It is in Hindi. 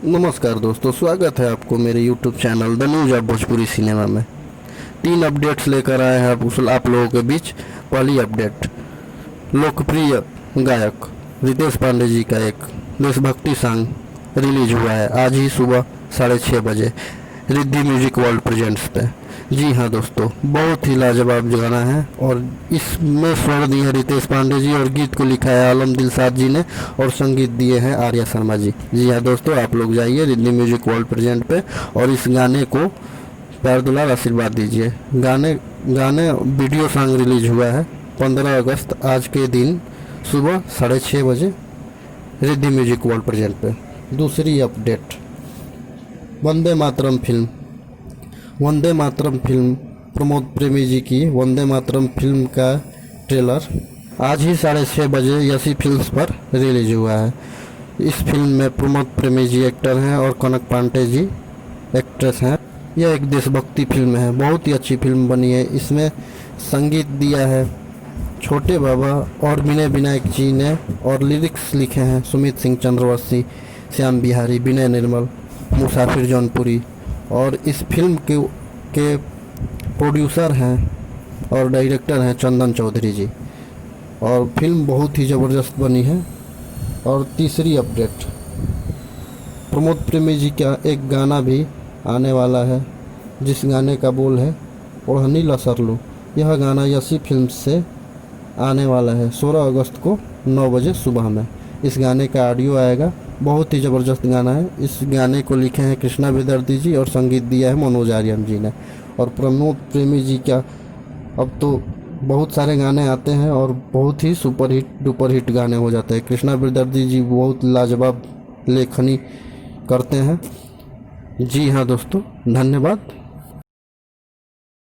नमस्कार दोस्तों, स्वागत है आपको मेरे YouTube channel the news of Bhojpuri cinema में। 3 अपडेट्स लेकर आए हैं आप लोगों के बीच। पहली अपडेट, लोकप्रिय गायक रितेश पांडे जी का एक देशभक्ति सॉन्ग रिलीज हुआ है आज ही सुबह 6:30 बजे रिद्धि म्यूजिक वर्ल्ड प्रेजेंट्स पे। जी हाँ दोस्तों, बहुत ही लाजवाब गाना है और इसमें स्वर दिए हैं रितेश पांडे जी और गीत को लिखा है आलम दिलशाद जी ने और संगीत दिए हैं आर्या शर्मा जी। जी हाँ दोस्तों, आप लोग जाइए रिद्धि म्यूजिक वर्ल्ड प्रेजेंट पे और इस गाने को प्यार दुलार आशीर्वाद दीजिए। गाने वीडियो सॉन्ग रिलीज हुआ है 15 अगस्त आज के दिन सुबह 6:30 बजे रिद्धि म्यूजिक वर्ल्ड प्रेजेंट पे। दूसरी अपडेट, वंदे मातरम फिल्म प्रमोद प्रेमी जी की वंदे मातरम फिल्म का ट्रेलर आज ही 6:30 बजे यसी फिल्म्स पर रिलीज हुआ है। इस फिल्म में प्रमोद प्रेमी जी एक्टर हैं और कनक पांडे जी एक्ट्रेस हैं। यह एक देशभक्ति फिल्म है, बहुत ही अच्छी फिल्म बनी है। इसमें संगीत दिया है छोटे बाबा और विनय विनायक जी ने और लिरिक्स लिखे हैं सुमित सिंह चंद्रवंशी, श्याम बिहारी, विनय निर्मल, मुसाफिर जौनपुरी। और इस फिल्म के प्रोड्यूसर हैं और डायरेक्टर हैं चंदन चौधरी जी और फिल्म बहुत ही ज़बरदस्त बनी है। और तीसरी अपडेट, प्रमोद प्रेमी जी का एक गाना भी आने वाला है जिस गाने का बोल है ओढ़नी लसरलू। यह गाना यसी फिल्म से आने वाला है 16 अगस्त को 9 बजे सुबह में। इस गाने का ऑडियो आएगा, बहुत ही ज़बरदस्त गाना है। इस गाने को लिखे हैं कृष्णा बेदर्दी जी और संगीत दिया है मनोज आर्यन जी ने। और प्रमोद प्रेमी जी का अब तो बहुत सारे गाने आते हैं और बहुत ही सुपर हिट डुपर हिट गाने हो जाते हैं। कृष्णा बेदर्दी जी बहुत लाजवाब लेखनी करते हैं। जी हाँ दोस्तों, धन्यवाद।